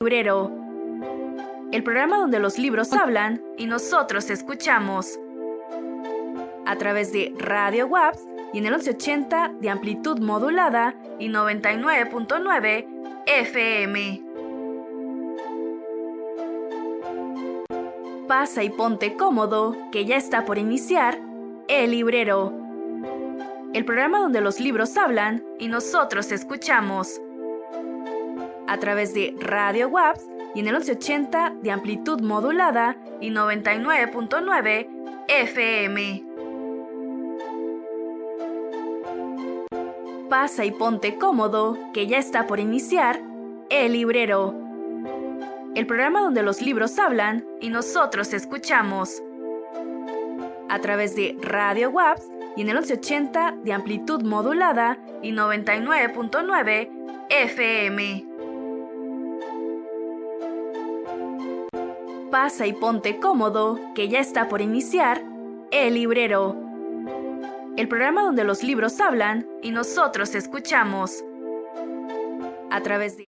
Librero, el programa donde los libros hablan y nosotros escuchamos. A través de Radio WAPS y en el 1180 de amplitud modulada y 99.9 FM. Pasa y ponte cómodo, que ya está por iniciar El Librero, el programa donde los libros hablan y nosotros escuchamos. A través de Radio WAPS y en el 1180 de amplitud modulada y 99.9 FM. Pasa y ponte cómodo, que ya está por iniciar El Librero, el programa donde los libros hablan y nosotros escuchamos. A través de Radio WAPS y en el 1180 de amplitud modulada y 99.9 FM. Pasa y ponte cómodo, que ya está por iniciar El Librero, el programa donde los libros hablan y nosotros escuchamos. A través de...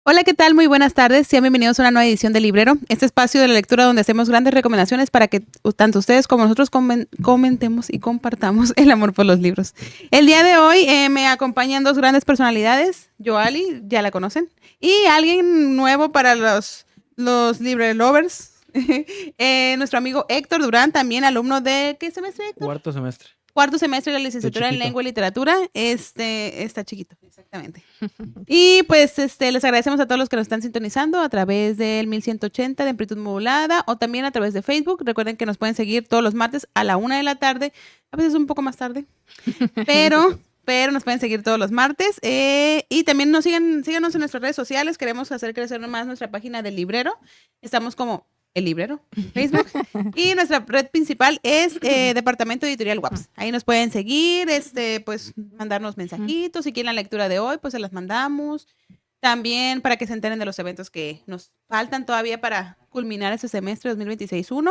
Hola, ¿qué tal? Muy buenas tardes. Sean bienvenidos a una nueva edición de Librero, este espacio de la lectura donde hacemos grandes recomendaciones para que tanto ustedes como nosotros comentemos y compartamos el amor por los libros. El día de hoy me acompañan dos grandes personalidades. Yoali, ya la conocen, y alguien nuevo para los libre lovers. Nuestro amigo Héctor Durán, también alumno de ¿qué semestre, Héctor? Cuarto semestre de la licenciatura en Lengua y Literatura. Está chiquito, exactamente. Y pues les agradecemos a todos los que nos están sintonizando a través del 1180 de amplitud modulada o también a través de Facebook. Recuerden que nos pueden seguir todos los martes a la 1 de la tarde, a veces un poco más tarde, pero nos pueden seguir todos los martes. Y también síganos en nuestras redes sociales. Queremos hacer crecer más nuestra página del Librero. Estamos como El Librero, Facebook. Y nuestra red principal es Departamento Editorial WAPS. Ahí nos pueden seguir, pues mandarnos mensajitos. Si quieren la lectura de hoy, pues se las mandamos. También para que se enteren de los eventos que nos faltan todavía para culminar este semestre 2026-1.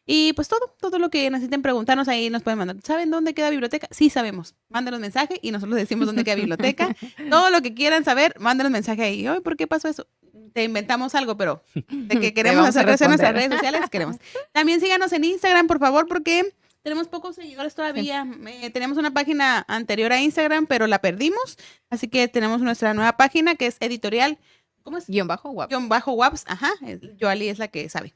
Y pues todo lo que necesiten preguntarnos ahí nos pueden mandar. ¿Saben dónde queda biblioteca? Sí, sabemos. Mándenos mensaje y nosotros les decimos dónde queda biblioteca. Todo lo que quieran saber, mándenos mensaje ahí. Oye, ¿por qué pasó eso? Te inventamos algo, pero de que queremos hacer crecer nuestras redes sociales, queremos. También síganos en Instagram, por favor, porque tenemos pocos seguidores todavía. Tenemos una página anterior a Instagram, pero la perdimos. Así que tenemos nuestra nueva página que es editorial. ¿Cómo es? _WAPS. Ajá. Yoali es la que sabe.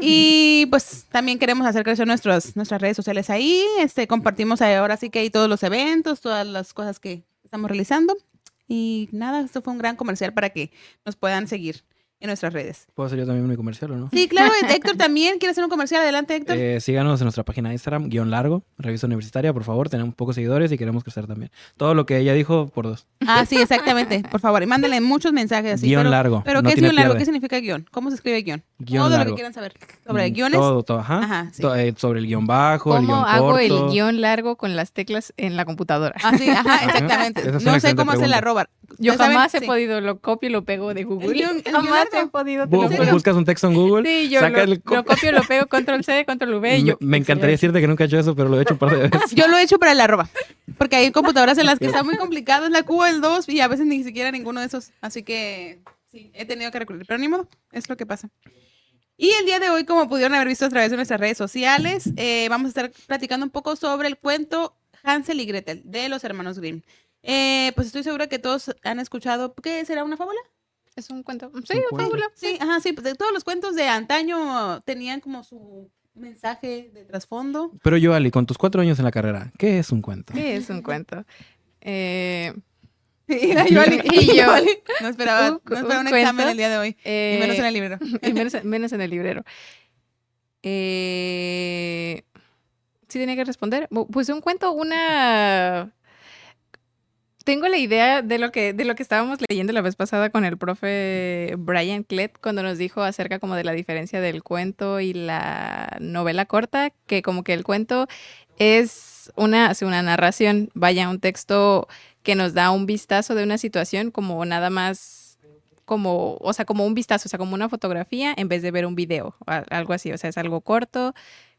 Y pues también queremos hacer crecer nuestras redes sociales ahí. Compartimos ahora sí que hay todos los eventos, todas las cosas que estamos realizando. Y nada, esto fue un gran comercial para que nos puedan seguir en nuestras redes. ¿Puedo hacer yo también mi comercial o no? Sí, claro. Héctor también quiere hacer un comercial. Adelante, Héctor. Síganos en nuestra página de Instagram, _largo, revista universitaria, por favor. Tenemos pocos seguidores y queremos crecer también. Todo lo que ella dijo, por 2. Ah, sí, exactamente. Por favor, y mándenle muchos mensajes así. _largo. Pero no ¿qué es guión largo? pierde. ¿Qué significa guión? ¿Cómo se escribe guión? Guión todo largo. Lo que quieran saber. ¿Sobre guiones? Todo, ajá. Ajá, sí. Sobre el guión bajo, el ¿Cómo guión hago corto. el guión largo con las teclas en la computadora? Ah, sí, ajá, exactamente. Esa es una No sé excelente cómo hacer la pregunta. arroba. Yo ¿Ustedes jamás saben? he podido, lo copio y lo pego de Google. El guión Jamás largo. he podido, te lo juro. Buscas un texto en Google, Sí, yo sacas lo copio, lo pego, control C, control V. Y yo, me encantaría decirte que nunca he hecho eso, pero lo he hecho un par de veces. Yo lo he hecho para la arroba. Porque hay computadoras en las que está muy complicado. Es la Q, el 2 y a veces ni siquiera ninguno de esos. Así que sí, he tenido que recurrir. Pero ni modo, es lo que pasa. Y el día de hoy, como pudieron haber visto a través de nuestras redes sociales, vamos a estar platicando un poco sobre el cuento Hansel y Gretel de los hermanos Grimm. Pues estoy segura que todos han escuchado. ¿Qué será una fábula? es un cuento. un Sí, cuento. fábula. Sí, ajá, sí. Pues, todos los cuentos de antaño tenían como su mensaje de trasfondo. Pero Yoali, con tus 4 años en la carrera, ¿qué es un cuento? ¿Qué es un cuento? Y Yoali, Y yo. Yoali. No esperaba un cuento, examen el día de hoy. Y menos en el librero. y menos en el librero. Sí tenía que responder. Pues un cuento, Tengo la idea de lo que estábamos leyendo la vez pasada con el profe Brian Klett cuando nos dijo acerca como de la diferencia del cuento y la novela corta, que como que el cuento es una narración, vaya, un texto que nos da un vistazo de una situación como nada más como un vistazo, o sea, como una fotografía en vez de ver un video, algo así, o sea, es algo corto.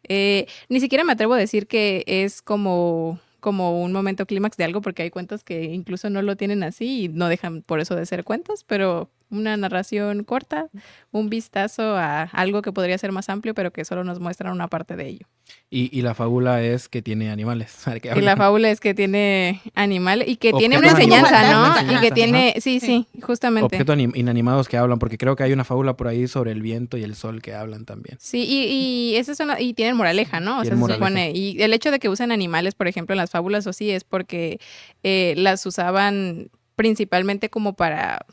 Ni siquiera me atrevo a decir que es como un momento clímax de algo, porque hay cuentos que incluso no lo tienen así y no dejan por eso de ser cuentos, pero una narración corta, un vistazo a algo que podría ser más amplio, pero que solo nos muestran una parte de ello. Y la fábula es que tiene animales. Que Y la hablan. fábula es que tiene animales y que tiene Objetos una enseñanza, animados. ¿no? Y que tiene, sí, justamente. Objetos inanimados que hablan, porque creo que hay una fábula por ahí sobre el viento y el sol que hablan también. Sí, y esas son y tienen moraleja, ¿no? O sea, Tienen se moraleja. supone. Y el hecho de que usen animales, por ejemplo, en las fábulas o sí, es porque las usaban principalmente como para.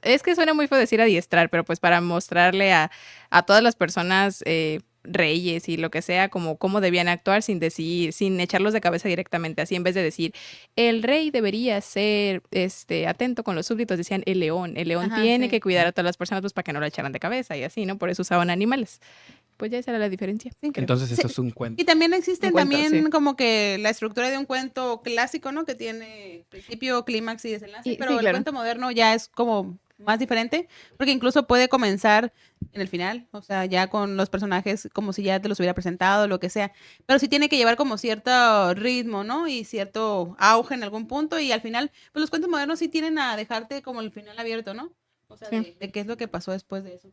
Es que suena muy feo decir adiestrar, pero pues para mostrarle a todas las personas, reyes y lo que sea, como cómo debían actuar sin decir, sin echarlos de cabeza directamente, así en vez de decir, el rey debería ser atento con los súbditos, decían el león Ajá, tiene sí. que cuidar a todas las personas pues para que no lo echaran de cabeza y así, ¿no? Por eso usaban animales. Pues ya esa era la diferencia. Sí. creo. Entonces, esto Sí. es un cuento. Y también existen Un cuento, también sí. como que la estructura de un cuento clásico, ¿no? Que tiene principio, clímax y desenlace, Y- pero sí, el claro. cuento moderno ya es como más diferente, porque incluso puede comenzar en el final, o sea, ya con los personajes como si ya te los hubiera presentado, lo que sea, pero sí tiene que llevar como cierto ritmo, ¿no? Y cierto auge en algún punto, y al final, pues los cuentos modernos sí tienen a dejarte como el final abierto, ¿no? O sea, Sí. de qué es lo que pasó después de eso.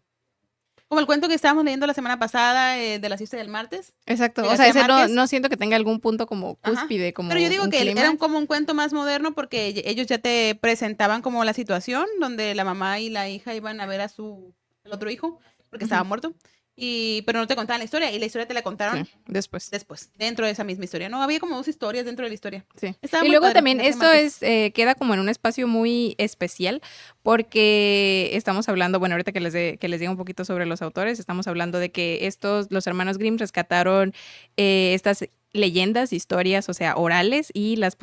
Como el cuento que estábamos leyendo la semana pasada, de la siesta del martes. Exacto. de O sea, García ese no, Márquez. no siento que tenga algún punto como Ajá. cúspide, como Pero yo digo un que era clímax. como un cuento más moderno porque ellos ya te presentaban como la situación donde la mamá y la hija iban a ver a el otro hijo porque estaba Ujú. muerto. Pero no te contaban la historia y la historia te la contaron Sí, después. después, dentro de esa misma historia. No, había como dos historias dentro de la historia. Sí. Estaba Y muy luego padre, también García esto Márquez. queda como en un espacio muy especial porque estamos hablando, bueno, ahorita que les diga un poquito sobre los autores, estamos hablando de que los hermanos Grimm rescataron estas leyendas, historias, o sea, orales y las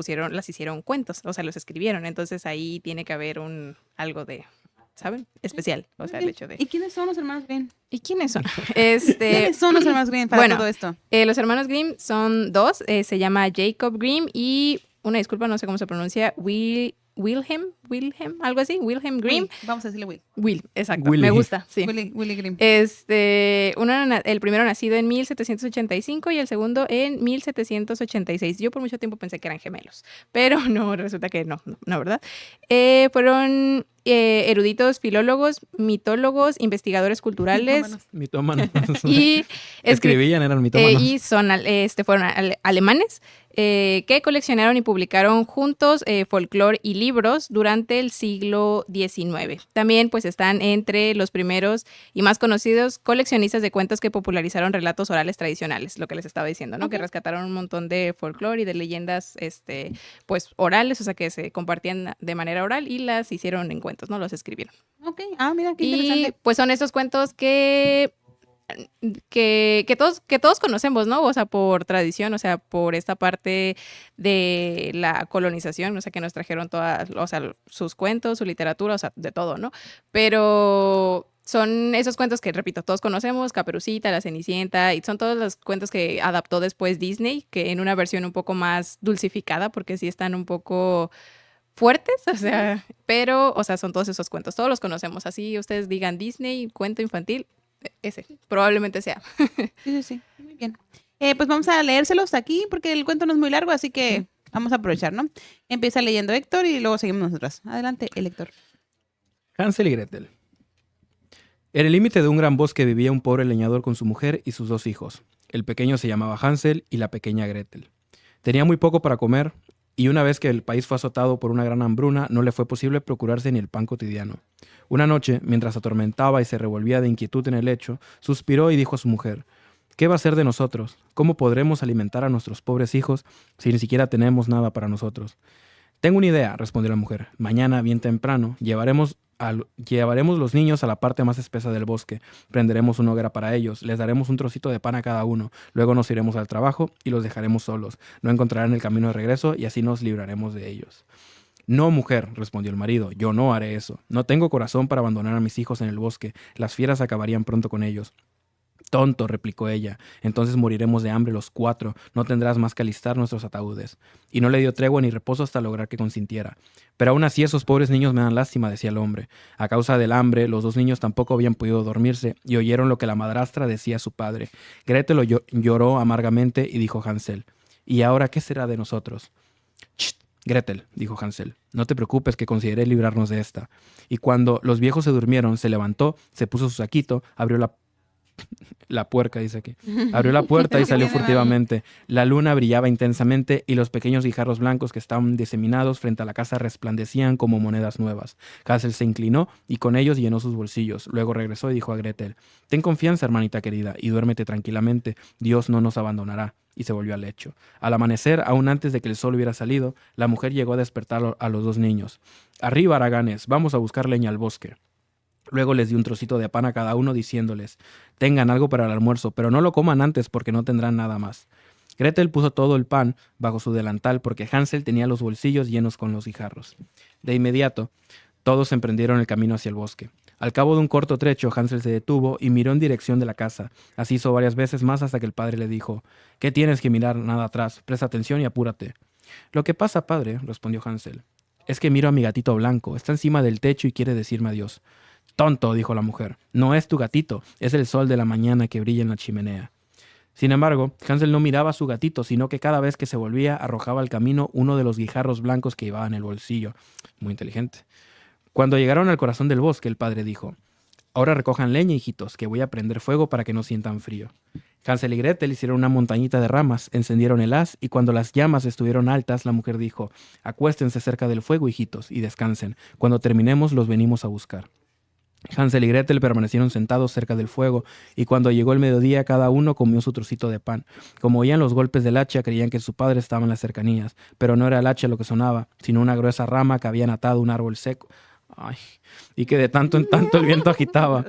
hicieron cuentos, o sea, los escribieron. Entonces ahí tiene que haber algo de, ¿saben? Especial, o sea, el hecho de. ¿Y quiénes son los hermanos Grimm? ¿Y quiénes son? ¿Quiénes son los hermanos Grimm para bueno, todo esto? Los hermanos Grimm son dos, se llama Jacob Grimm y, una disculpa, no sé cómo se pronuncia, Wilhelm, algo así, Wilhelm Grimm. Will, vamos a decirle Will. Will, exacto, Willy. me gusta, sí. Willy Grimm. El primero nacido en 1785 y el segundo en 1786. Yo por mucho tiempo pensé que eran gemelos, pero no, resulta que no, ¿verdad? Fueron eruditos, filólogos, mitólogos, investigadores culturales Mitómanos. y Escribían, eran mitómanos. y fueron alemanes que coleccionaron y publicaron juntos folclore y libros durante el siglo XIX. También pues están entre los primeros y más conocidos coleccionistas de cuentos que popularizaron relatos orales tradicionales, lo que les estaba diciendo, ¿no? Ok. Que rescataron un montón de folclore y de leyendas pues orales, o sea que se compartían de manera oral y las hicieron en cuentos, ¿no? Los escribieron. Ok, mira, qué Y interesante. pues son estos cuentos que todos conocemos, ¿no? O sea, por tradición, o sea, por esta parte de la colonización, o sea, que nos trajeron todas, o sea, sus cuentos, su literatura, o sea, de todo, ¿no? Pero son esos cuentos que, repito, todos conocemos, Caperucita, La Cenicienta, y son todos los cuentos que adaptó después Disney, que en una versión un poco más dulcificada, porque sí están un poco fuertes, o sea, pero, o sea, son todos esos cuentos, todos los conocemos, así ustedes digan Disney, cuento infantil, ese, probablemente sea. Sí. Muy bien. Pues vamos a leérselos aquí porque el cuento no es muy largo, así que vamos a aprovechar, ¿no? Empieza leyendo Héctor y luego seguimos nosotras. Adelante, el Héctor. Hansel y Gretel. En el límite de un gran bosque vivía un pobre leñador con su mujer y sus 2 hijos. El pequeño se llamaba Hansel y la pequeña Gretel. Tenía muy poco para comer y una vez que el país fue azotado por una gran hambruna, no le fue posible procurarse ni el pan cotidiano. Una noche, mientras atormentaba y se revolvía de inquietud en el lecho, suspiró y dijo a su mujer: ¿qué va a ser de nosotros? ¿Cómo podremos alimentar a nuestros pobres hijos si ni siquiera tenemos nada para nosotros? Tengo una idea, respondió la mujer. Mañana, bien temprano, llevaremos los niños a la parte más espesa del bosque. Prenderemos una hoguera para ellos, les daremos un trocito de pan a cada uno. Luego nos iremos al trabajo y los dejaremos solos. No encontrarán el camino de regreso y así nos libraremos de ellos. No, mujer, respondió el marido, yo no haré eso. No tengo corazón para abandonar a mis hijos en el bosque. Las fieras acabarían pronto con ellos. Tonto, replicó ella, entonces moriremos de hambre los 4, no tendrás más que alistar nuestros ataúdes. Y no le dio tregua ni reposo hasta lograr que consintiera. Pero aún así esos pobres niños me dan lástima, decía el hombre. A causa del hambre, los 2 niños tampoco habían podido dormirse y oyeron lo que la madrastra decía a su padre. Gretel lloró amargamente y dijo Hansel: ¿y ahora qué será de nosotros? ¡Chst! Gretel, dijo Hansel, no te preocupes que consideré librarnos de esta. Y cuando los viejos se durmieron, se levantó, se puso su saquito, abrió la puerca, dice aquí. Abrió la puerta y salió furtivamente. La luna brillaba intensamente y los pequeños guijarros blancos que estaban diseminados frente a la casa resplandecían como monedas nuevas. Hansel se inclinó y con ellos llenó sus bolsillos. Luego regresó y dijo a Gretel, ten confianza, hermanita querida, y duérmete tranquilamente. Dios no nos abandonará. Y se volvió al lecho. Al amanecer, aún antes de que el sol hubiera salido, la mujer llegó a despertar a los dos niños. Arriba, haraganes, vamos a buscar leña al bosque. Luego les dio un trocito de pan a cada uno diciéndoles, tengan algo para el almuerzo, pero no lo coman antes porque no tendrán nada más. Gretel puso todo el pan bajo su delantal porque Hansel tenía los bolsillos llenos con los guijarros. De inmediato, todos emprendieron el camino hacia el bosque. Al cabo de un corto trecho, Hansel se detuvo y miró en dirección de la casa. Así hizo varias veces más hasta que el padre le dijo, ¿qué tienes que mirar nada atrás? Presta atención y apúrate. Lo que pasa, padre, respondió Hansel, es que miro a mi gatito blanco. Está encima del techo y quiere decirme adiós. Tonto, dijo la mujer, no es tu gatito, es el sol de la mañana que brilla en la chimenea. Sin embargo, Hansel no miraba a su gatito, sino que cada vez que se volvía arrojaba al camino uno de los guijarros blancos que llevaba en el bolsillo. Muy inteligente. Cuando llegaron al corazón del bosque, el padre dijo, ahora recojan leña, hijitos, que voy a prender fuego para que no sientan frío. Hansel y Gretel hicieron una montañita de ramas, encendieron el haz y cuando las llamas estuvieron altas, la mujer dijo, acuéstense cerca del fuego, hijitos, y descansen. Cuando terminemos, los venimos a buscar. Hansel y Gretel permanecieron sentados cerca del fuego, y cuando llegó el mediodía cada uno comió su trocito de pan. Como oían los golpes del hacha, creían que su padre estaba en las cercanías, pero no era el hacha lo que sonaba, sino una gruesa rama que habían atado a un árbol seco. Ay, y que de tanto en tanto el viento agitaba.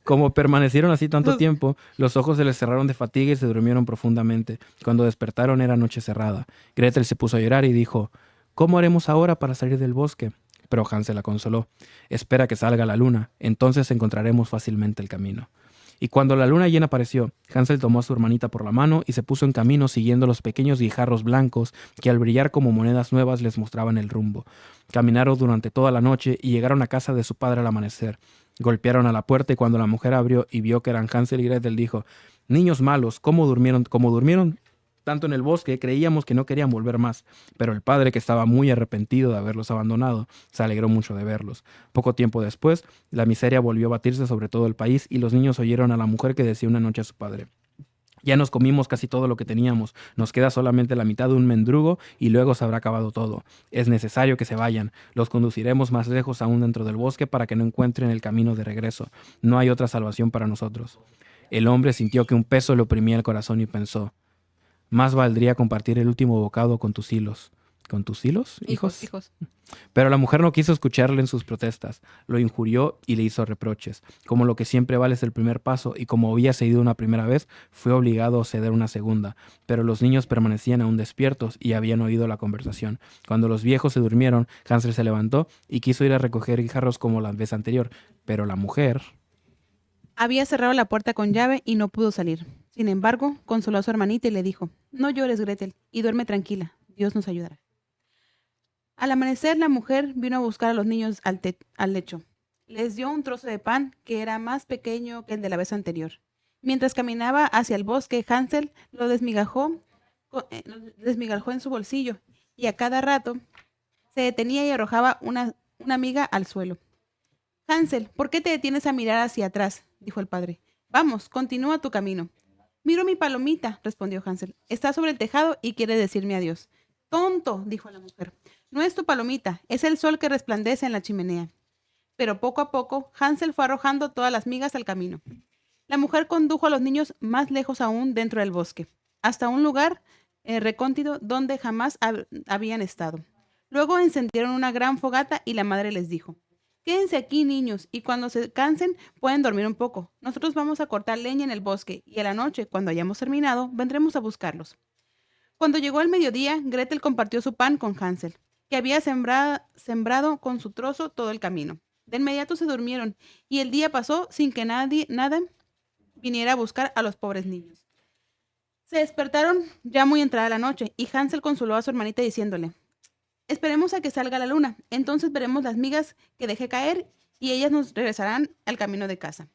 Como permanecieron así tanto tiempo, los ojos se les cerraron de fatiga y se durmieron profundamente. Cuando despertaron era noche cerrada. Gretel se puso a llorar y dijo, ¿cómo haremos ahora para salir del bosque? Pero Hansel la consoló. Espera que salga la luna, entonces encontraremos fácilmente el camino. Y cuando la luna llena apareció, Hansel tomó a su hermanita por la mano y se puso en camino siguiendo los pequeños guijarros blancos que al brillar como monedas nuevas les mostraban el rumbo. Caminaron durante toda la noche y llegaron a casa de su padre al amanecer. Golpearon a la puerta y cuando la mujer abrió y vio que eran Hansel y Gretel dijo, niños malos, ¿cómo durmieron tanto en el bosque? Creíamos que no querían volver más, pero el padre, que estaba muy arrepentido de haberlos abandonado, se alegró mucho de verlos. Poco tiempo después, la miseria volvió a batirse sobre todo el país y los niños oyeron a la mujer que decía una noche a su padre, ya nos comimos casi todo lo que teníamos, nos queda solamente la mitad de un mendrugo y luego se habrá acabado todo. Es necesario que se vayan, los conduciremos más lejos aún dentro del bosque para que no encuentren el camino de regreso. No hay otra salvación para nosotros. El hombre sintió que un peso le oprimía el corazón y pensó, más valdría compartir el último bocado con tus hilos. ¿Con tus hilos, hijos? Hijos. Pero la mujer no quiso escucharle en sus protestas. Lo injurió y le hizo reproches. Como lo que siempre vale es el primer paso y como había cedido una primera vez, fue obligado a ceder una segunda. Pero los niños permanecían aún despiertos y habían oído la conversación. Cuando los viejos se durmieron, Hansel se levantó y quiso ir a recoger guijarros como la vez anterior. Pero la mujer Había cerrado la puerta con llave y no pudo salir. Sin embargo, consoló a su hermanita y le dijo, no llores, Gretel, y duerme tranquila. Dios nos ayudará. Al amanecer, la mujer vino a buscar a los niños al lecho. Les dio un trozo de pan que era más pequeño que el de la vez anterior. Mientras caminaba hacia el bosque, Hansel lo desmigajó en su bolsillo y a cada rato se detenía y arrojaba una miga al suelo. Hansel, ¿por qué te detienes a mirar hacia atrás?, dijo el padre. Vamos, continúa tu camino. Miro mi palomita, respondió Hansel. Está sobre el tejado y quiere decirme adiós. Tonto, dijo la mujer. No es tu palomita, es el sol que resplandece en la chimenea. Pero poco a poco, Hansel fue arrojando todas las migas al camino. La mujer condujo a los niños más lejos aún dentro del bosque, hasta un lugar recóndito donde jamás habían estado. Luego encendieron una gran fogata y la madre les dijo, quédense aquí, niños, y cuando se cansen pueden dormir un poco. Nosotros vamos a cortar leña en el bosque y a la noche, cuando hayamos terminado, vendremos a buscarlos. Cuando llegó el mediodía, Gretel compartió su pan con Hansel, que había sembrado con su trozo todo el camino. De inmediato se durmieron y el día pasó sin que nada viniera a buscar a los pobres niños. Se despertaron ya muy entrada la noche y Hansel consoló a su hermanita diciéndole, esperemos a que salga la luna, entonces veremos las migas que dejé caer y ellas nos regresarán al camino de casa.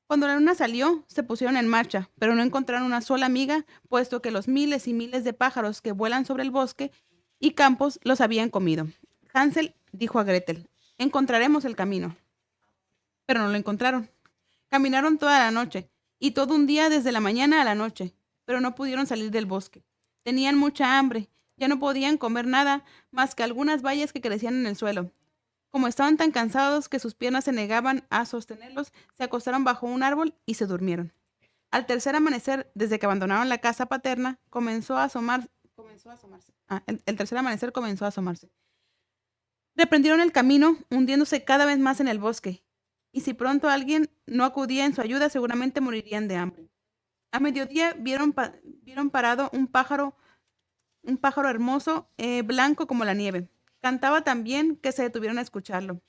Cuando la luna salió, se pusieron en marcha, pero no encontraron una sola miga, puesto que los miles y miles de pájaros que vuelan sobre el bosque y campos los habían comido. Hansel dijo a Gretel, encontraremos el camino. Pero no lo encontraron. Caminaron toda la noche y todo un día desde la mañana a la noche, pero no pudieron salir del bosque. Tenían mucha hambre, ya no podían comer nada más que algunas bayas que crecían en el suelo. Como estaban tan cansados que sus piernas se negaban a sostenerlos, se acostaron bajo un árbol y se durmieron. Al tercer amanecer, desde que abandonaron la casa paterna, el tercer amanecer comenzó a asomarse. Reprendieron el camino, hundiéndose cada vez más en el bosque. Y si pronto alguien no acudía en su ayuda, seguramente morirían de hambre. A mediodía vieron parado un pájaro hermoso, blanco como la nieve. Cantaba tan bien que se detuvieron a escucharlo.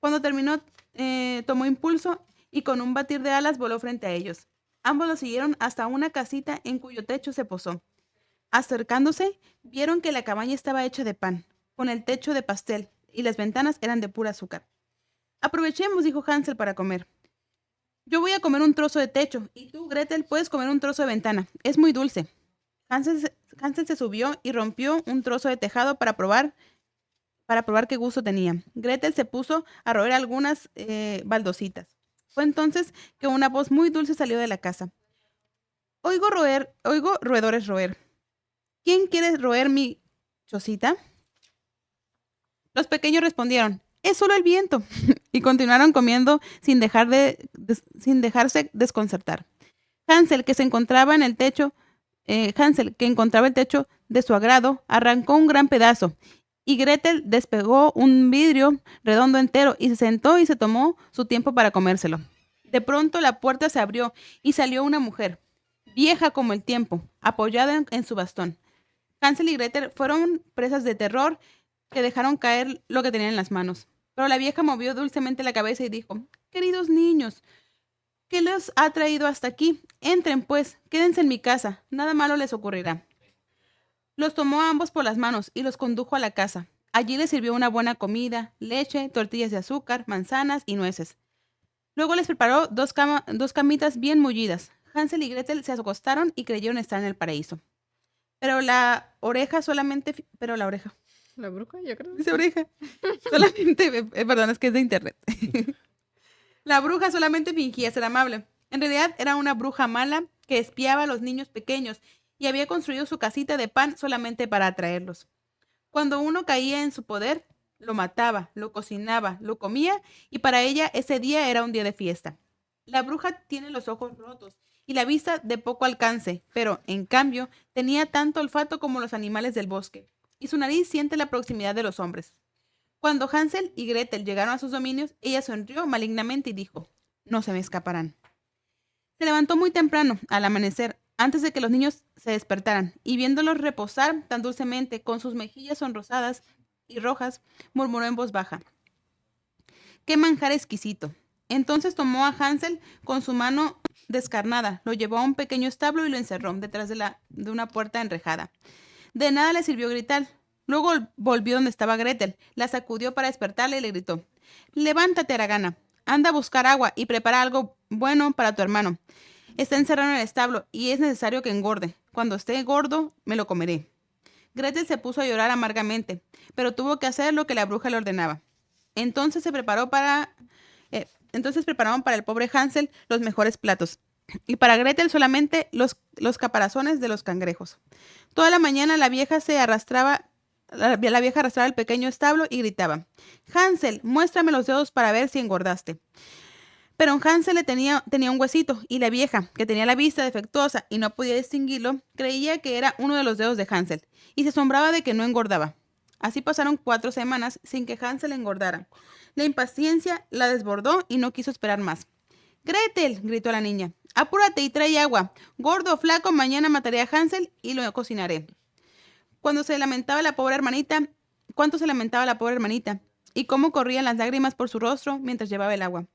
Cuando terminó, tomó impulso y con un batir de alas voló frente a ellos. Ambos lo siguieron hasta una casita en cuyo techo se posó. Acercándose, vieron que la cabaña estaba hecha de pan, con el techo de pastel, y las ventanas eran de pura azúcar. Aprovechemos, dijo Hansel, para comer. Yo voy a comer un trozo de techo, y tú, Gretel, puedes comer un trozo de ventana. Es muy dulce. Hansel se subió y rompió un trozo de tejado para probar qué gusto tenía. Gretel se puso a roer algunas baldositas. Fue entonces que una voz muy dulce salió de la casa. Oigo roedores roer. ¿Quién quiere roer mi chocita? Los pequeños respondieron, es solo el viento, y continuaron comiendo sin dejarse desconcertar. Hansel, que encontraba el techo de su agrado, arrancó un gran pedazo, y Gretel despegó un vidrio redondo entero y se sentó y se tomó su tiempo para comérselo. De pronto la puerta se abrió y salió una mujer, vieja como el tiempo, apoyada en su bastón. Hansel y Gretel fueron presas de terror que dejaron caer lo que tenían en las manos. Pero la vieja movió dulcemente la cabeza y dijo, queridos niños, ¿qué los ha traído hasta aquí? Entren, pues, quédense en mi casa, nada malo les ocurrirá. Los tomó a ambos por las manos y los condujo a la casa. Allí les sirvió una buena comida, leche, tortillas de azúcar, manzanas y nueces. Luego les preparó dos camitas bien mullidas. Hansel y Gretel se acostaron y creyeron estar en el paraíso. La bruja, yo creo. Dice oreja. Perdón, es que es de internet. La bruja solamente fingía ser amable. En realidad era una bruja mala que espiaba a los niños pequeños y había construido su casita de pan solamente para atraerlos. Cuando uno caía en su poder, lo mataba, lo cocinaba, lo comía y para ella ese día era un día de fiesta. La bruja tiene los ojos rotos y la vista de poco alcance, pero, en cambio, tenía tanto olfato como los animales del bosque, y su nariz siente la proximidad de los hombres. Cuando Hansel y Gretel llegaron a sus dominios, ella sonrió malignamente y dijo, no se me escaparán. Se levantó muy temprano, al amanecer, antes de que los niños se despertaran, y viéndolos reposar tan dulcemente con sus mejillas sonrosadas y rojas, murmuró en voz baja, ¡qué manjar exquisito! Entonces tomó a Hansel con su mano descarnada, lo llevó a un pequeño establo y lo encerró detrás de una puerta enrejada. De nada le sirvió gritar. Luego volvió donde estaba Gretel, la sacudió para despertarla y le gritó, levántate, haragana, anda a buscar agua y prepara algo bueno para tu hermano. Está encerrado en el establo y es necesario que engorde. Cuando esté gordo, me lo comeré. Gretel se puso a llorar amargamente, pero tuvo que hacer lo que la bruja le ordenaba. Entonces prepararon para el pobre Hansel los mejores platos, y para Gretel solamente los caparazones de los cangrejos. Toda la mañana la vieja arrastraba el pequeño establo y gritaba, Hansel, muéstrame los dedos para ver si engordaste. Pero Hansel tenía un huesito, y la vieja, que tenía la vista defectuosa y no podía distinguirlo, creía que era uno de los dedos de Hansel, y se asombraba de que no engordaba. Así pasaron 4 semanas sin que Hansel engordara. La impaciencia la desbordó y no quiso esperar más. Gretel, gritó la niña, apúrate y trae agua. Gordo o flaco, mañana mataré a Hansel y lo cocinaré. ¿Cuánto se lamentaba la pobre hermanita? Y cómo corrían las lágrimas por su rostro mientras llevaba el agua.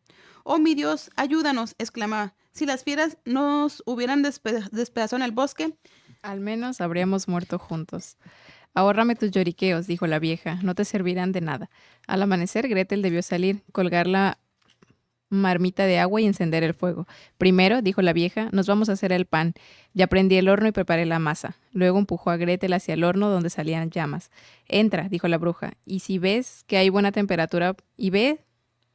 Oh, mi Dios, ayúdanos, exclamaba. Si las fieras nos hubieran despedazado en el bosque, al menos habríamos muerto juntos. Ahórrame tus lloriqueos, dijo la vieja, no te servirán de nada. Al amanecer, Gretel debió salir, colgar la marmita de agua y encender el fuego. Primero, dijo la vieja, nos vamos a hacer el pan. Ya prendí el horno y preparé la masa. Luego empujó a Gretel hacia el horno donde salían llamas. Entra, dijo la bruja, y si ves que hay buena temperatura, y ve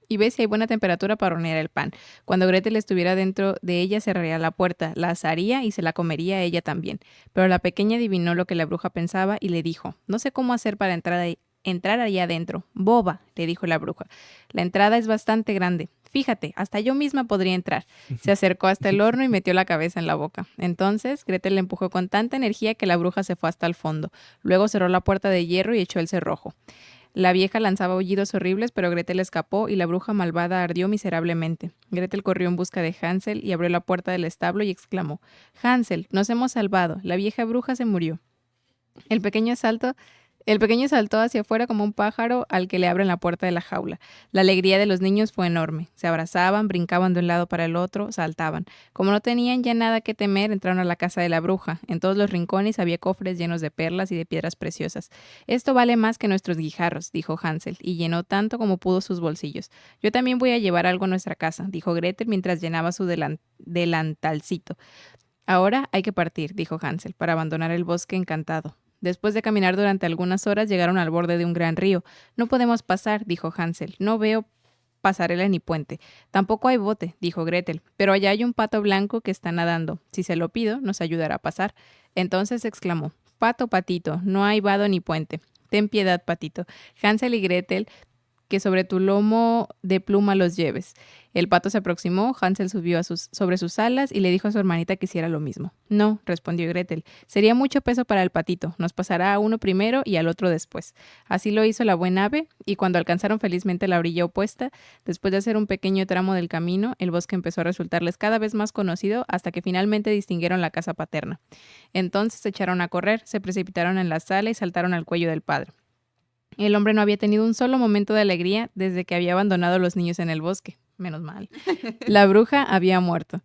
si hay buena temperatura para hornear el pan. Cuando Gretel estuviera dentro de ella, cerraría la puerta, la asaría y se la comería ella también. Pero la pequeña adivinó lo que la bruja pensaba y le dijo, no sé cómo hacer para entrar allá adentro. Boba, le dijo la bruja. La entrada es bastante grande. Fíjate, hasta yo misma podría entrar. Se acercó hasta el horno y metió la cabeza en la boca. Entonces, Gretel le empujó con tanta energía que la bruja se fue hasta el fondo. Luego cerró la puerta de hierro y echó el cerrojo. La vieja lanzaba aullidos horribles, pero Gretel escapó y la bruja malvada ardió miserablemente. Gretel corrió en busca de Hansel y abrió la puerta del establo y exclamó, Hansel, nos hemos salvado. La vieja bruja se murió. El pequeño saltó hacia afuera como un pájaro al que le abren la puerta de la jaula. La alegría de los niños fue enorme. Se abrazaban, brincaban de un lado para el otro, saltaban. Como no tenían ya nada que temer, entraron a la casa de la bruja. En todos los rincones había cofres llenos de perlas y de piedras preciosas. Esto vale más que nuestros guijarros, dijo Hansel, y llenó tanto como pudo sus bolsillos. Yo también voy a llevar algo a nuestra casa, dijo Gretel mientras llenaba su delantalcito. Ahora hay que partir, dijo Hansel, para abandonar el bosque encantado. Después de caminar durante algunas horas, llegaron al borde de un gran río. No podemos pasar, dijo Hansel. No veo pasarela ni puente. Tampoco hay bote, dijo Gretel. Pero allá hay un pato blanco que está nadando. Si se lo pido, nos ayudará a pasar. Entonces exclamó, Pato, patito, no hay vado ni puente. Ten piedad, patito. Hansel y Gretel, que sobre tu lomo de pluma los lleves. El pato se aproximó, Hansel subió sobre sus alas y le dijo a su hermanita que hiciera lo mismo. No, respondió Gretel, sería mucho peso para el patito, nos pasará a uno primero y al otro después. Así lo hizo la buena ave, y cuando alcanzaron felizmente la orilla opuesta, después de hacer un pequeño tramo del camino, el bosque empezó a resultarles cada vez más conocido hasta que finalmente distinguieron la casa paterna. Entonces se echaron a correr, se precipitaron en la sala y saltaron al cuello del padre. El hombre no había tenido un solo momento de alegría desde que había abandonado a los niños en el bosque. Menos mal. La bruja había muerto.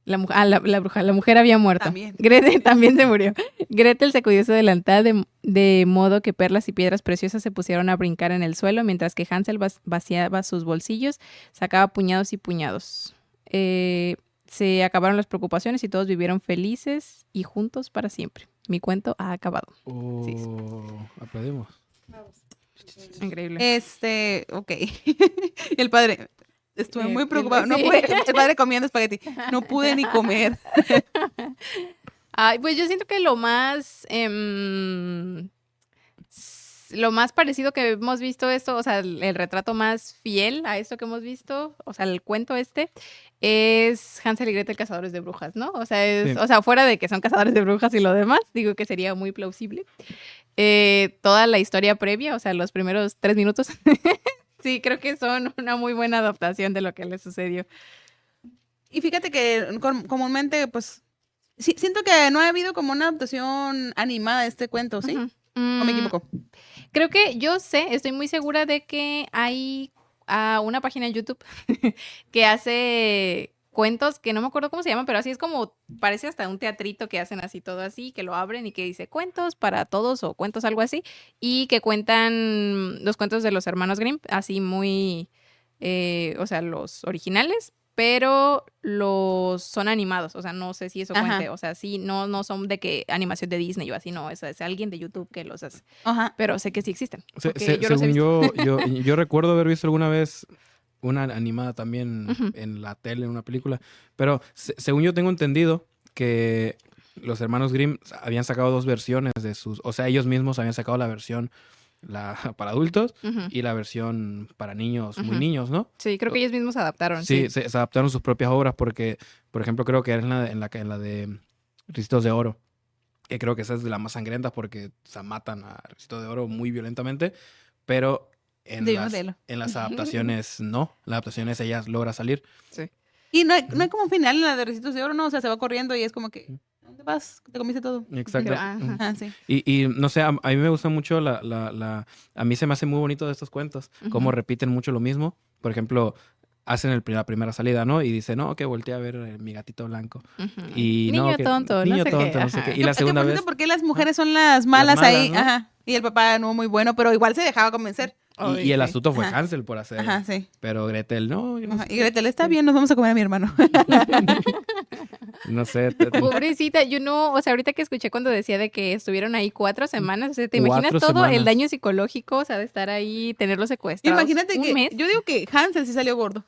La mujer había muerto. También. Gretel también se murió. Gretel sacudió su delantal de modo que perlas y piedras preciosas se pusieron a brincar en el suelo, mientras que Hansel vaciaba sus bolsillos, sacaba puñados y puñados. Se acabaron las preocupaciones y todos vivieron felices y juntos para siempre. Mi cuento ha acabado. Sí. Aplaudimos. Increíble. Ok. El padre, estuve muy preocupado. No sí. el padre comiendo espagueti. No pude ni comer. Ay, pues yo siento que lo más parecido que hemos visto esto, o sea, el retrato más fiel a esto que hemos visto, o sea, el cuento es Hansel y Gretel cazadores de brujas, ¿no? O sea, Sí. o sea, fuera de que son cazadores de brujas y lo demás, digo que sería muy plausible. Toda la historia previa, o sea, los primeros 3 minutos, sí, creo que son una muy buena adaptación de lo que les sucedió. Y fíjate que comúnmente, pues, sí, siento que no ha habido como una adaptación animada de este cuento, ¿sí? Ujú. ¿O me equivoco? Creo que estoy muy segura de que hay una página en YouTube que hace cuentos que no me acuerdo cómo se llaman, pero así es como, parece hasta un teatrito que hacen así todo así, que lo abren y que dice cuentos para todos o cuentos algo así, y que cuentan los cuentos de los hermanos Grimm, así muy, o sea, los originales, pero son animados, o sea, no sé si eso Ajá. cuente, o sea, sí, no son de que animación de Disney o así, no, es alguien de YouTube que los hace, Ajá. pero sé que sí existen. Porque yo los he Según visto. yo recuerdo haber visto alguna vez una animada también Ujú. en la tele, en una película, pero según yo tengo entendido que los hermanos Grimm habían sacado 2 versiones de sus, o sea, ellos mismos habían sacado la versión para adultos Ujú. y la versión para niños, muy Ujú. niños, ¿no? Sí, creo que ellos mismos se adaptaron. Sí, se adaptaron sus propias obras porque, por ejemplo, creo que era en la de Ricitos de Oro, que creo que esa es de las más sangrientas porque, o sea, matan a Ricitos de Oro muy violentamente, pero De un modelo. en las adaptaciones no, las adaptaciones ella logra salir. Y no hay como final en la de Ricitos de Oro, ¿no? O sea, se va corriendo y es como que, ¿dónde vas? Te comiste todo. Exacto. Ajá. Ujú. Ah, sí. Y no sé, a mí me gusta mucho a mí se me hace muy bonito de estos cuentos, cómo Ujú. repiten mucho lo mismo. Por ejemplo, hacen la primera salida, ¿no? Y dice, no, que volteé a ver mi gatito blanco. Ujú. Y Niño no, que, tonto, niño no sé tonto, qué. no sé Ajá. qué. Y la segunda vez, ¿Por qué las mujeres son las malas, malas, ahí? ¿no? Ajá. Y el papá no muy bueno, pero igual se dejaba convencer. y el astuto fue Ajá. Hansel por hacer. Ajá, sí. Pero Gretel, no, yo no Ajá. sé Y qué. Gretel, está bien, nos vamos a comer a mi hermano. No sé. Pobrecita, yo no, o sea, ahorita que escuché cuando decía de que estuvieron ahí 4 semanas, o sea, ¿te imaginas 4 todo el semanas. daño psicológico, o sea, de estar ahí, tenerlos secuestrados? Imagínate un que mes. yo digo que Hansel sí salió gordo.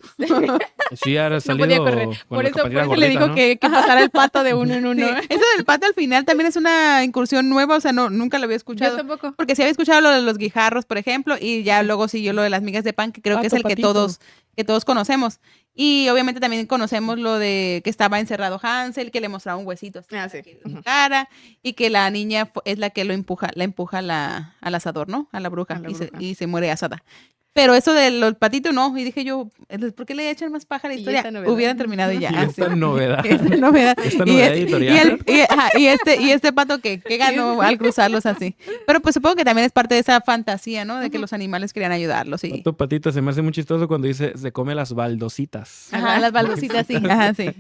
Sí, ahora No salido podía correr. con Por la eso, capatita por eso le gordita, dijo ¿no? que pasara el pato de uno en uno. Sí, eso del pato al final también es una incursión nueva, o sea, no, nunca lo había Yo escuchado. tampoco. Porque sí había escuchado lo de los guijarros, por ejemplo, y ya luego siguió lo de las migas de pan, que creo que es el Patito. que todos conocemos. Y obviamente también conocemos lo de que estaba encerrado Hansel, que le mostraba un huesito así Ah, sí. en la cara, y que la niña es la que la empuja al asador, ¿no? A la bruja, A la bruja. y se muere asada. Pero eso del patito no, y dije yo, ¿por qué le echan más paja a la Y historia? esta novedad. Hubieran terminado y ya. Y así. esta novedad. Esta novedad. Esta Y novedad es- editorial. y este pato que ganó al cruzarlos así. Pero pues supongo que también es parte de esa fantasía, ¿no? De que los animales querían ayudarlos. Y, Pato Patito se me hace muy chistoso cuando dice, se come las baldositas. ajá, las baldositas, sí. Ajá, sí.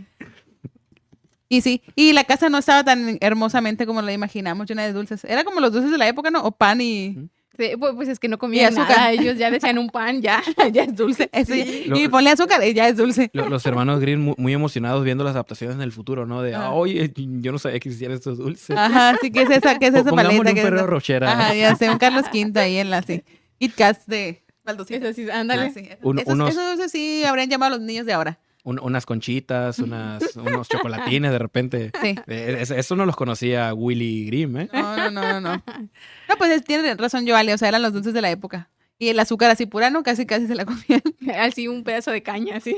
Y sí, y la casa no estaba tan hermosamente como la imaginamos, llena de dulces. Era como los dulces de la época, ¿no? O pan y... Sí, pues es que no comían azúcar. nada. Ellos ya decían un pan, ya es dulce. Eso ya- Lo- y ponle azúcar y ya es dulce. Los hermanos Green muy emocionados viendo las adaptaciones en el futuro, ¿no? De, Ajá. oye, yo no sabía que existían estos dulces. Ajá, sí, ¿qué es esa Pongámosle paleta? un ¿Qué es Ferrero eso? Rocher. Ajá, ya sé, un Carlos V ahí en la, sí. Kit Kats de baldositas. Eso sí, ándale. Ah, sí. Unos- Esos dulces sí habrían llamado a los niños de ahora. Unas conchitas, unos chocolatines de repente. Sí. Eso no los conocía Willy Grimm, ¿eh? No. No, pues tiene razón Joale, o sea, eran los dulces de la época. Y el azúcar así pura, ¿no? Casi se la comían. Así un pedazo de caña, así,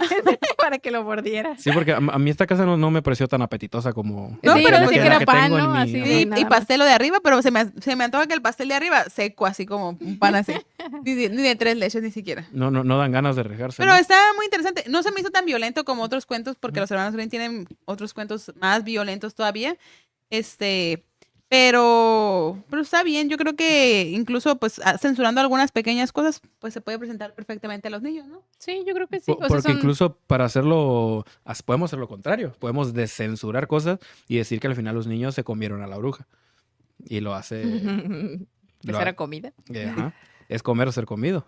para que lo mordiera. Sí, porque a mí esta casa no me pareció tan apetitosa como... No, Sí, pero no sí sé que que era era pan, tengo en ¿no? mi- Así Ajá. de- Y nada pastel lo de arriba, pero se me antoja que el pastel de arriba seco, así como un pan así. Ni de 3 leches ni siquiera. No dan ganas de arriesgarse. Pero ¿no? está muy interesante. No se me hizo tan violento como otros cuentos, porque los hermanos Green tienen otros cuentos más violentos todavía. Pero está bien. Yo creo que incluso pues censurando algunas pequeñas cosas, pues se puede presentar perfectamente a los niños, ¿no? Sí, yo creo que sí. O sea, Porque son- incluso para hacerlo, podemos hacer lo contrario. Podemos descensurar cosas y decir que al final los niños se comieron a la bruja. Y lo hace... Pues lo era ha- comida. ajá. Es comer o ser comido.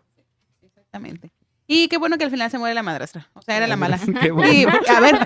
Exactamente. Y qué bueno que al final se muere la madrastra. O sea, era la mala. Qué bueno. Y, a ver,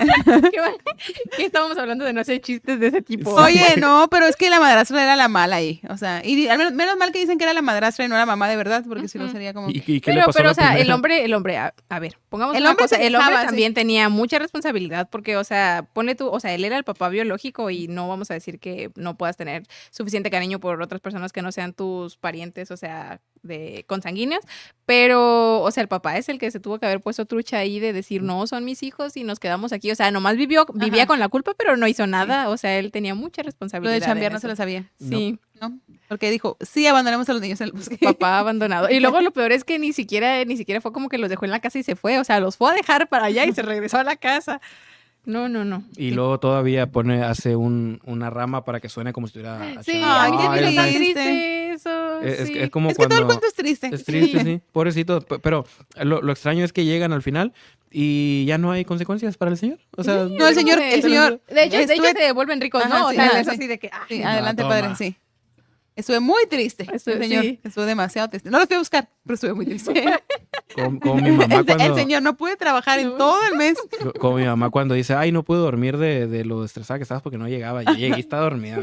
¿Qué estábamos hablando de no hacer chistes de ese tipo? oye, no, pero es que la madrastra era la mala ahí. O sea, y al menos mal que dicen que era la madrastra y no la mamá de verdad, porque si no Ujú. sería como... ¿Y qué le Pero, pasó a la o sea, primera? el hombre, a ver, pongamos El una hombre cosa, se el hombre quejaba, sí. también tenía mucha responsabilidad porque, o sea, pone tú, o sea, él era el papá biológico y no vamos a decir que no puedas tener suficiente cariño por otras personas que no sean tus parientes, o sea, de consanguíneos, pero, o sea, el papá es el que se tuvo que haber puesto trucha ahí de decir, no, son mis hijos y nos quedamos aquí, o sea, nomás vivía Ajá. con la culpa, pero no hizo nada, o sea, él tenía mucha Lo responsabilidad. de chambear en no se eso. lo sabía, Sí. ¿no? Porque dijo, sí, abandonemos a los niños en el bosque. Papá abandonado. Y luego lo peor es que ni siquiera fue como que los dejó en la casa y se fue. O sea, los fue a dejar para allá y se regresó a la casa. No. Y luego todavía hace una rama para que suene como si estuviera... Sí, Ay, a mí qué se me hizo tan triste. triste eso. Es, sí. es como Es que todo el cuando... cuento es triste. Es triste, sí. Pobrecito. Pero lo extraño es que llegan al final y ya no hay consecuencias para el señor. O sea, No, el señor, De hecho, estuve- se vuelven ricos, Ajá, ¿no? sí, o sea, ajá, es sí. así de que... Sí, No, adelante, toma. padre, sí. Estuve muy triste, Estuve- el señor. sí. Estuve demasiado triste. No lo fui a buscar, pero estuve muy triste. como mi mamá El cuando... señor no pude trabajar en todo el mes. Como mi mamá cuando dice, ay, no pude dormir de lo estresada que estabas porque no llegaba. Yo llegué y estaba dormida.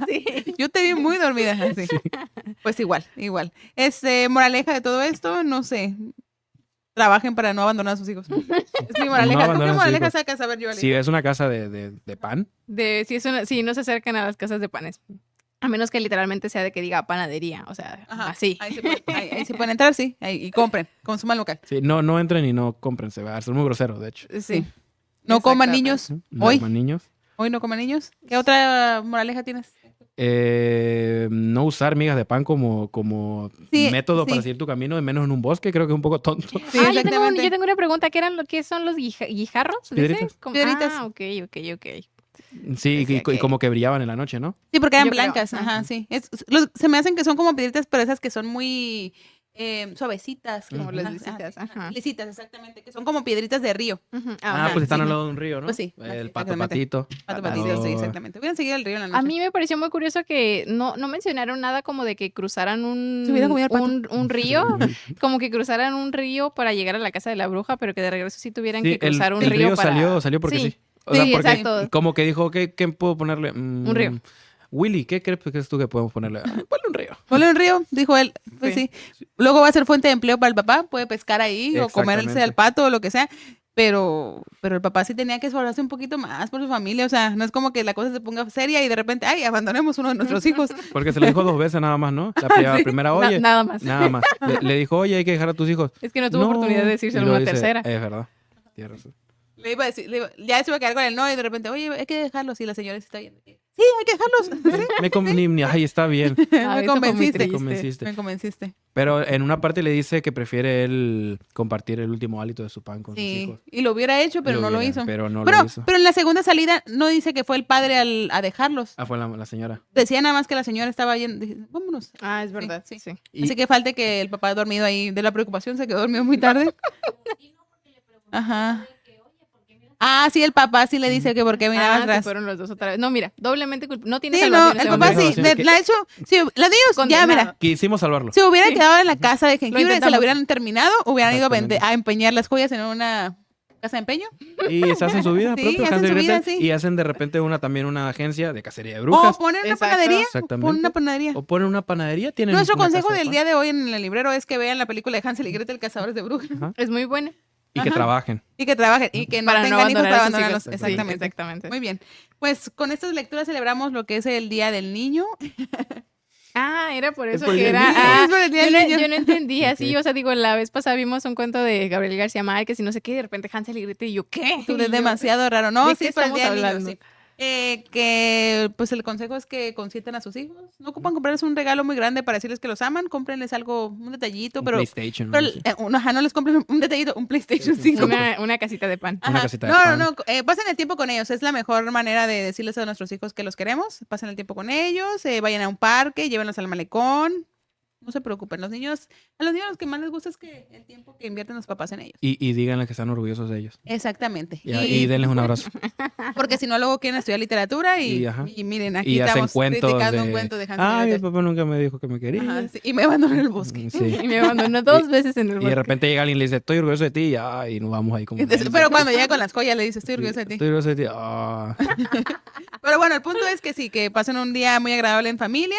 Sí. Yo te vi muy dormida, así. Pues igual. Moraleja de todo esto, no sé. Trabajen para no abandonar a sus hijos. Es mi moraleja. ¿Tú qué abandonen a sus moraleja hijos. sacas? A ver, yo, Si es una casa de pan, Sí, no se acercan a las casas de panes. A menos que literalmente sea de que diga panadería. O sea, Ajá, así. Ahí se pueden entrar, sí. Y compren, consuman local. sí, no entren y no compren. Se va a ser muy grosero, de hecho. Sí. No coman Exactamente. niños. No Hoy. coman niños. Hoy no coman niños. ¿Qué otra moraleja tienes? No usar migas de pan como Sí, método sí. para seguir tu camino, y menos en un bosque, creo que es un poco tonto. Sí, Yo exactamente. tengo una pregunta. ¿Qué son los guijarros? Piedritas. ¿Dices? Como- Piedritas. Ah, ok. Sí, Decía y que- como que brillaban en la noche, ¿no? Sí, porque eran Yo creo, blancas, ajá, ajá. sí. Se me hacen que son como piedritas, pero esas que son muy suavecitas. Como las ajá, lisitas, sí, ajá. lisitas, exactamente, que son como piedritas de río. Ujú. Pues están sí. al lado de un río, ¿no? Pues sí, El exactamente. patito. Pato patito, sí, Oh. exactamente. Hubieran seguido el río en la noche. A mí me pareció muy curioso que no mencionaron nada como de que cruzaran Se hubiera comido el pato. un río, como que cruzaran un río para llegar a la casa de la bruja, pero que de regreso sí tuvieran Sí, que cruzar un el río para... salió porque sí. O Sí, sea, porque exacto. como que dijo, ¿qué puedo ponerle? Un río. Willy, ¿qué crees tú que podemos ponerle? Ponle un río. Ponle un río, dijo él. Pues sí. Luego va a ser fuente de empleo para el papá, puede pescar ahí o comerse Exactamente. al pato o lo que sea. Pero el papá sí tenía que esforzarse un poquito más por su familia. O sea, no es como que la cosa se ponga seria y de repente, ay, abandonemos uno de nuestros hijos. Porque se lo dijo 2 veces nada más, ¿no? La primera, oye. Nada más. Nada más. Le dijo, oye, hay que dejar a tus hijos. Es que no tuvo oportunidad de decírselo Y luego una dice, tercera. Es verdad. Tienes razón. Le iba a decir, ya se iba a quedar con el no y de repente, oye, hay que dejarlos. Y la señora se está viendo. Sí, hay que dejarlos. Ay, está bien. Ay, Me eso fue muy convenciste. triste. Me convenciste. Pero en una parte le dice que prefiere él compartir el último hálito de su pan con sus Sí, hijos. y lo hubiera hecho, pero no lo hizo. Pero no lo hizo. Pero en la segunda salida no dice que fue el padre a dejarlos. Fue la señora. Decía nada más que la señora estaba yendo. Dije, vámonos. Ah, es verdad, Sí, sí. Y- Así que falta que el papá dormido ahí de la preocupación se quedó dormido muy tarde. Ajá. Ah, sí, el papá sí le dice que por qué miraba Se atrás. fueron los dos otra vez. No, mira, doblemente culpable. No tiene Sí, no, salvación el ese papá hombre. sí. hombre. La ha hecho. Sí, los niños, ya, Condenado. mira. Quisimos salvarlo. Si hubiera Sí. quedado en la casa de jengibre, se intentamos. la hubieran terminado, hubieran ido Exactamente. a empeñar las joyas en una casa de empeño. Y se hacen su vida Sí, propia, hacen Hansel y su vida, Gretel, sí. y hacen de repente también una agencia de cacería de O brujas. poner una Exacto. panadería. Exactamente. Poner una panadería. O ponen una panadería. Tienen Nuestro una consejo casa de del pan. día de hoy en el librero es que vean la película de Hansel y Gretel, Cazadores de Brujas. Ajá. Es muy buena. Y que Ajá. trabajen. Y que trabajen. Y que no Para no tengan hijos para abandonar a abandonarlos. sus hijos. Exactamente. Sí, exactamente. Muy bien. Pues con estas lecturas celebramos lo que es el Día del Niño. Ah, era por Es eso por el que Día era. del Niño. Es por el Día del Niño. Yo no entendía así. Ok. O sea, digo, la vez pasada vimos un cuento de Gabriel García Márquez y no sé qué, y de repente Hansel y Gretel y yo, ¿qué? Tú Y yo, demasiado raro. No, ¿de sí, qué es para el estamos Día del Niño, hablando? sí. Que pues el consejo es que consientan a sus hijos. No ocupan comprarles un regalo muy grande para decirles que los aman. Cómprenles algo, un detallito, Un pero, PlayStation. pero, ¿no? Sí. ajá, no les compren un detallito, un PlayStation 5. Una casita de pan. Una Ajá. casita de No, pan. no, pasen el tiempo con ellos. Es la mejor manera de decirles a nuestros hijos que los queremos. Pasen el tiempo con ellos, vayan a un parque, llévenlos al malecón. No se preocupen. A los niños lo que más les gusta es que el tiempo que invierten los papás en ellos. Y díganle que están orgullosos de ellos. Exactamente. Y denles un abrazo. Porque si no, luego quieren estudiar literatura Ajá. y miren, aquí Y hacen estamos cuentos criticando de... un cuento de Hansel y Ay, mi Gretel. papá nunca me dijo que me quería. Ajá, sí, y me abandonó en el bosque. Sí. Y me abandonó 2 veces en el Y de bosque. repente llega alguien y le dice, estoy orgulloso de ti. Y nos vamos ahí como... Entonces, pero cuando llega con las joyas le dice, estoy orgullosa de ti. Estoy orgulloso de ti. Ah. Pero bueno, el punto es que sí, que pasen un día muy agradable en familia.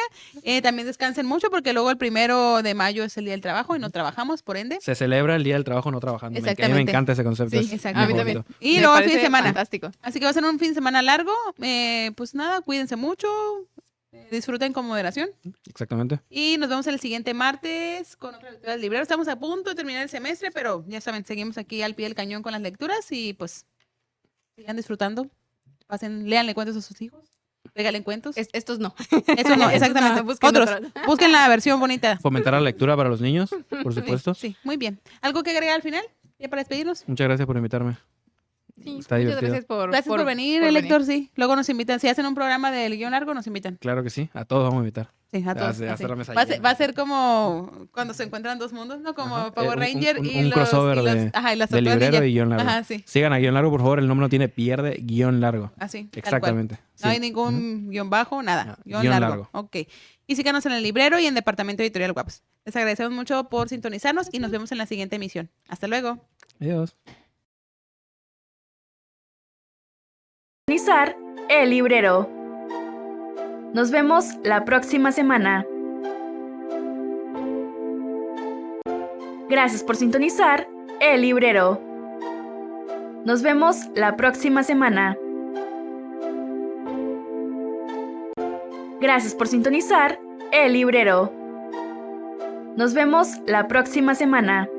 También descansen mucho porque luego el 1 de mayo es el día del trabajo y no trabajamos, por ende. Se celebra el Día del Trabajo no trabajando. A mí me Exactamente. encanta ese concepto. Sí, es exacto. muy A mí también. bonito. Y Me luego el fin parece de semana. Fantástico. Así que va a ser un fin de semana largo. Pues nada, cuídense mucho. Disfruten con moderación. Exactamente. Y nos vemos el siguiente martes con otra lectura del librero. Estamos a punto de terminar el semestre, pero ya saben, seguimos aquí al pie del cañón con las lecturas y pues sigan disfrutando. Léanle cuentos a sus hijos. Regalen cuentos. Estos no. Eso no, exactamente. busquen Otros. otros. Busquen la versión bonita. Fomentar la lectura para los niños, por Sí, supuesto. sí, muy bien. ¿Algo que agregar al final? ¿Ya para despedirnos? Muchas gracias por invitarme. Sí, Está muchas divertido. gracias por, Gracias por venir, por Héctor, sí. Luego nos invitan. Si hacen un programa del guión largo, nos invitan. Claro que sí. A todos vamos a invitar. Sí, a todos. Ya así. se la mesa Va a ser, llena. va a ser como cuando se encuentran dos mundos, ¿no? Como Ajá. Power Un- Ranger un- y un los... crossover y los- de- ajá, y las De tortugas librero ninja. y guión largo. Ajá, sí. Sigan a guión largo, por favor. El nombre no tiene pierde, guión largo. Así, tal cual. Exactamente. No Sí. hay ningún guión bajo, nada. No, Guión guión largo. Ok. Y síganos en el librero y en Departamento Editorial Guapas. Les agradecemos mucho por sintonizarnos y nos vemos en la siguiente emisión. Hasta luego. Adiós. Sintonizar el librero. Nos vemos la próxima semana. Gracias por sintonizar el librero. Nos vemos la próxima semana. Gracias por sintonizar el librero. Nos vemos la próxima semana.